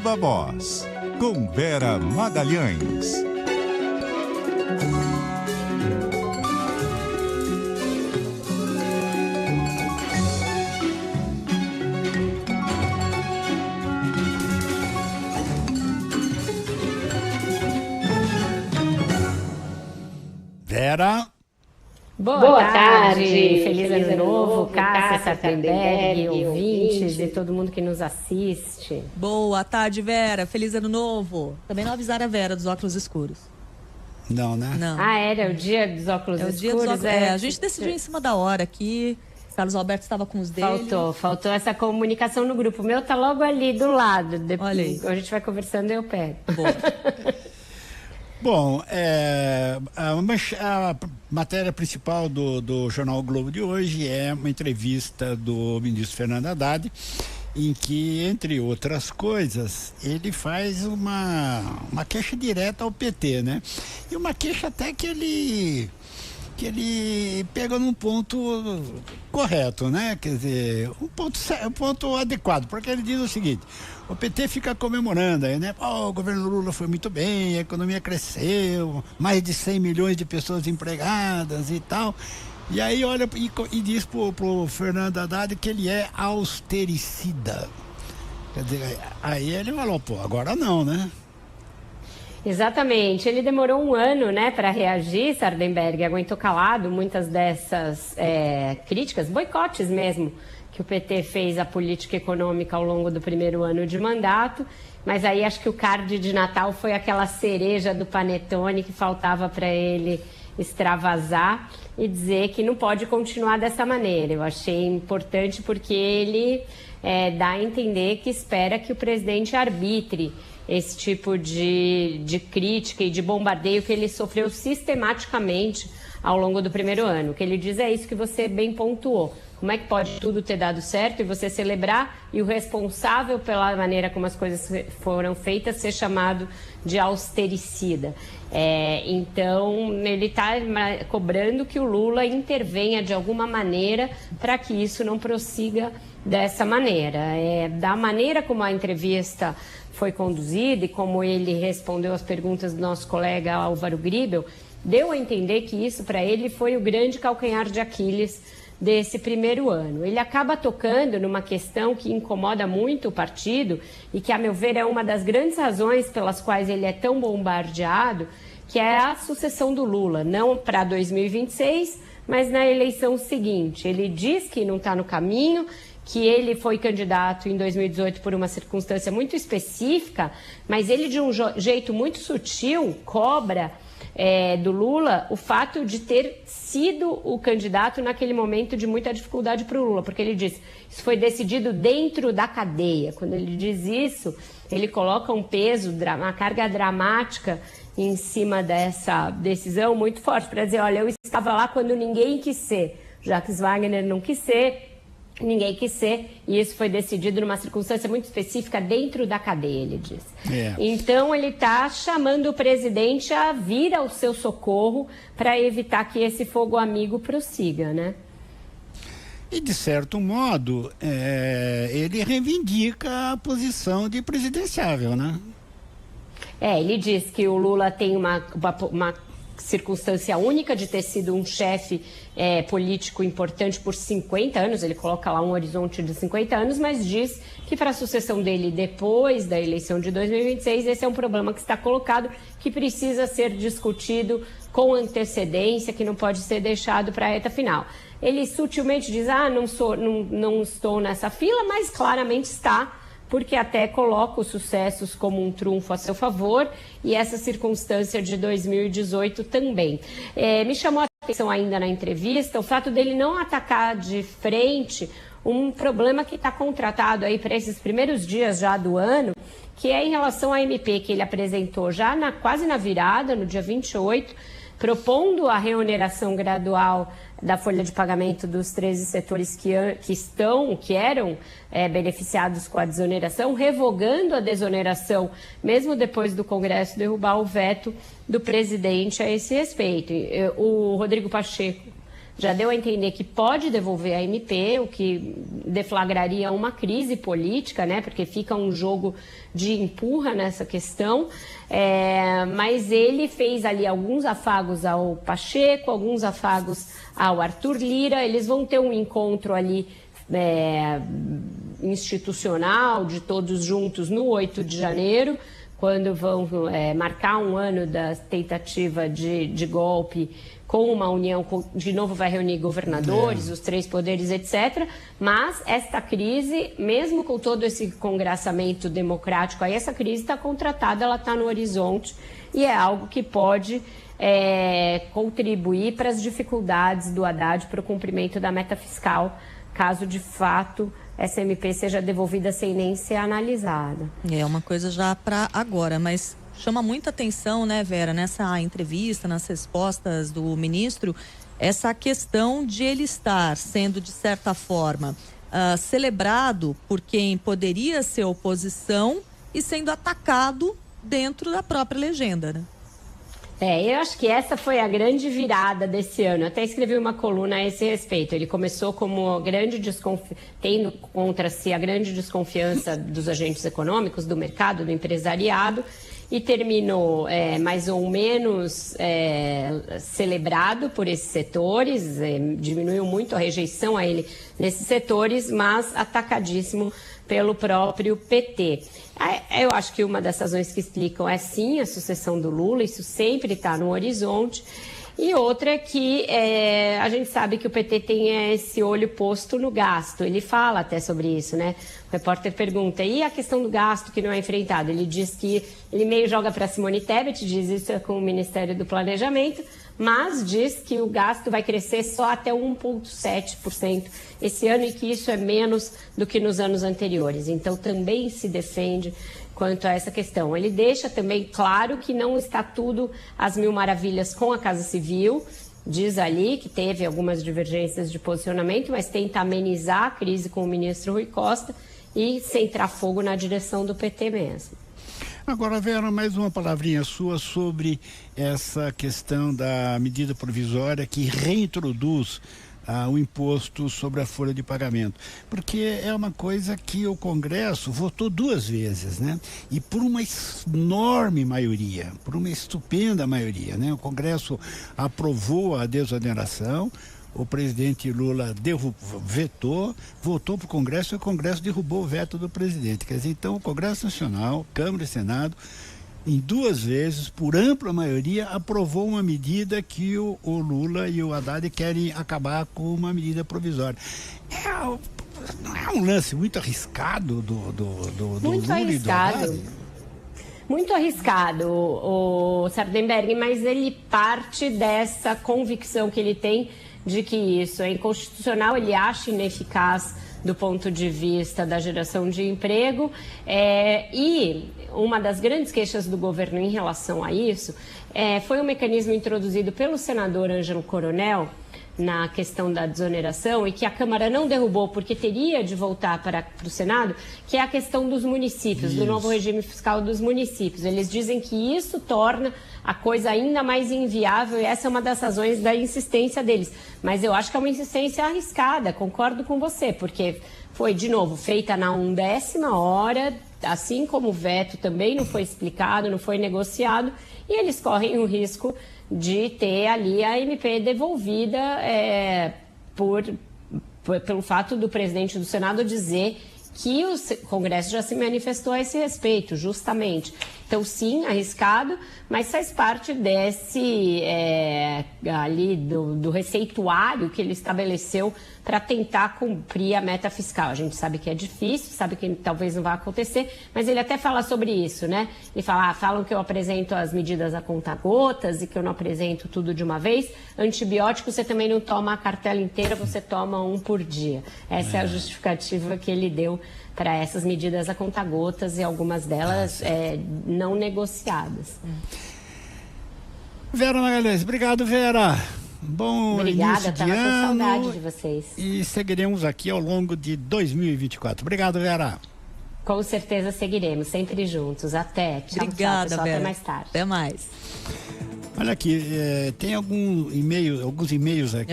Viva Voz, com Vera Magalhães. Vera. Boa tarde, feliz ano novo, Cássia Sartenberg, ouvintes e todo mundo que nos assiste. Boa tarde, Vera, feliz ano novo. Também não avisaram a Vera dos óculos escuros. Não, né? Não. Ah, era o dia dos óculos escuros? Dia dos óculos, a gente decidiu em cima da hora aqui. Carlos Alberto estava com os dele. Faltou essa comunicação no grupo. O meu tá logo ali do lado. Depois, olha aí. A gente vai conversando e eu pego. Boa. Bom, a matéria principal do Jornal o Globo de hoje é uma entrevista do ministro Fernando Haddad, em que, entre outras coisas, ele faz uma queixa direta ao PT, né? E uma queixa até que ele pega num ponto correto, né? Quer dizer, um ponto adequado, porque ele diz o seguinte: o PT fica comemorando aí, né? O governo Lula foi muito bem, a economia cresceu, mais de 100 milhões de pessoas empregadas e tal. E aí olha e diz pro Fernando Haddad que ele é austericida. Quer dizer, aí ele falou, agora não, né? Exatamente, ele demorou um ano, né, para reagir, Sardenberg, aguentou calado muitas dessas críticas, boicotes mesmo, que o PT fez à política econômica ao longo do primeiro ano de mandato, mas aí acho que o card de Natal foi aquela cereja do panetone que faltava para ele extravasar e dizer que não pode continuar dessa maneira. Eu achei importante porque ele dá a entender que espera que o presidente arbitre esse tipo de crítica e de bombardeio que ele sofreu sistematicamente ao longo do primeiro ano. O que ele diz é isso que você bem pontuou. Como é que pode tudo ter dado certo e você celebrar e o responsável pela maneira como as coisas foram feitas ser chamado de austericida? Então, ele está cobrando que o Lula intervenha de alguma maneira para que isso não prossiga dessa maneira. Da maneira como a entrevista foi conduzida e como ele respondeu às perguntas do nosso colega Álvaro Gribel, deu a entender que isso para ele foi o grande calcanhar de Aquiles desse primeiro ano. Ele acaba tocando numa questão que incomoda muito o partido e que, a meu ver, é uma das grandes razões pelas quais ele é tão bombardeado, que é a sucessão do Lula, não para 2026, mas na eleição seguinte. Ele diz que não está no caminho, que ele foi candidato em 2018 por uma circunstância muito específica, mas ele, de um jeito muito sutil, cobra do Lula o fato de ter sido o candidato naquele momento de muita dificuldade para o Lula, porque ele diz, isso foi decidido dentro da cadeia. Quando ele diz isso, ele coloca um peso, uma carga dramática em cima dessa decisão muito forte, para dizer, olha, eu estava lá quando ninguém quis ser, Jacques Wagner não quis ser, ninguém quis ser, e isso foi decidido numa circunstância muito específica dentro da cadeia, ele diz. Então, ele está chamando o presidente a vir ao seu socorro para evitar que esse fogo amigo prossiga, né? E, de certo modo, ele reivindica a posição de presidenciável, né? Ele diz que o Lula tem uma circunstância única de ter sido um chefe político importante por 50 anos, ele coloca lá um horizonte de 50 anos, mas diz que para a sucessão dele depois da eleição de 2026, esse é um problema que está colocado, que precisa ser discutido com antecedência, que não pode ser deixado para a reta final. Ele sutilmente diz, não estou nessa fila, mas claramente está, porque até coloca os sucessos como um trunfo a seu favor e essa circunstância de 2018 também. Me chamou a atenção ainda na entrevista o fato dele não atacar de frente um problema que está contratado aí para esses primeiros dias já do ano, que é em relação à MP que ele apresentou já quase na virada, no dia 28, propondo a reoneração gradual da folha de pagamento dos 13 setores que eram beneficiados com a desoneração, revogando a desoneração, mesmo depois do Congresso derrubar o veto do presidente a esse respeito. O Rodrigo Pacheco já deu a entender que pode devolver a MP, o que deflagraria uma crise política, né? Porque fica um jogo de empurra nessa questão. Mas ele fez ali alguns afagos ao Pacheco, alguns afagos ao Arthur Lira. Eles vão ter um encontro ali institucional de todos juntos no 8 de janeiro, quando vão marcar um ano da tentativa de golpe, com uma união, de novo vai reunir governadores, os 3 poderes, etc. Mas esta crise, mesmo com todo esse congraçamento democrático, aí essa crise está contratada, ela está no horizonte e é algo que pode contribuir para as dificuldades do Haddad para o cumprimento da meta fiscal, caso de fato essa MP seja devolvida sem nem ser analisada. É uma coisa já para agora, mas chama muita atenção, né, Vera, nessa entrevista, nas respostas do ministro, essa questão de ele estar sendo, de certa forma, celebrado por quem poderia ser oposição e sendo atacado dentro da própria legenda, né? Eu acho que essa foi a grande virada desse ano. Eu até escrevi uma coluna a esse respeito. Ele começou como tendo contra si a grande desconfiança dos agentes econômicos, do mercado, do empresariado, e terminou mais ou menos celebrado por esses setores, diminuiu muito a rejeição a ele nesses setores, mas atacadíssimo pelo próprio PT. Eu acho que uma das razões que explicam é sim a sucessão do Lula, isso sempre está no horizonte. E outra é que a gente sabe que o PT tem esse olho posto no gasto. Ele fala até sobre isso, né? O repórter pergunta, e a questão do gasto que não é enfrentado? Ele diz que ele meio joga para Simone Tebet, diz isso com o Ministério do Planejamento, mas diz que o gasto vai crescer só até 1,7% esse ano e que isso é menos do que nos anos anteriores. Então também se defende quanto a essa questão. Ele deixa também claro que não está tudo às mil maravilhas com a Casa Civil, diz ali que teve algumas divergências de posicionamento, mas tenta amenizar a crise com o ministro Rui Costa e centrar fogo na direção do PT mesmo. Agora, Vera, mais uma palavrinha sua sobre essa questão da medida provisória que reintroduz o imposto sobre a folha de pagamento, porque é uma coisa que o Congresso votou 2 vezes, né? E por uma enorme maioria, por uma estupenda maioria, né? O Congresso aprovou a desoneração, o presidente Lula voltou para o Congresso e o Congresso derrubou o veto do presidente. Quer dizer, então o Congresso Nacional, Câmara e Senado, em 2 vezes, por ampla maioria, aprovou uma medida que o Lula e o Haddad querem acabar com uma medida provisória. Não é um lance muito arriscado do muito Lula e do Haddad? Muito arriscado, o Sardenberg, mas ele parte dessa convicção que ele tem de que isso é inconstitucional, ele acha ineficaz do ponto de vista da geração de emprego, e uma das grandes queixas do governo em relação a isso foi um mecanismo introduzido pelo senador Ângelo Coronel na questão da desoneração e que a Câmara não derrubou porque teria de voltar para o Senado, que é a questão dos municípios, do novo regime fiscal dos municípios. Eles dizem que isso torna a coisa ainda mais inviável e essa é uma das razões da insistência deles. Mas eu acho que é uma insistência arriscada, concordo com você, porque foi, de novo, feita na 1ª hora, assim como o veto também não foi explicado, não foi negociado, e eles correm o risco de ter ali a MP devolvida pelo fato do presidente do Senado dizer que o Congresso já se manifestou a esse respeito, justamente. Então, sim, arriscado, mas faz parte desse ali do receituário que ele estabeleceu para tentar cumprir a meta fiscal. A gente sabe que é difícil, sabe que talvez não vá acontecer, mas ele até fala sobre isso, né? Ele fala, falam que eu apresento as medidas a conta-gotas e que eu não apresento tudo de uma vez. Antibiótico, você também não toma a cartela inteira, você toma 1 por dia. Essa é a justificativa que ele deu para essas medidas a conta-gotas e algumas delas não negociadas. Vera Magalhães, obrigado, Vera. Bom Obrigada, início de ano. Estava com saudade de vocês. E seguiremos aqui ao longo de 2024. Obrigado, Vera. Com certeza seguiremos, sempre juntos. Até. Tchau, Obrigada, tchau, pessoal. Vera. Até mais tarde. Até mais. Olha aqui, tem alguns e-mails aqui.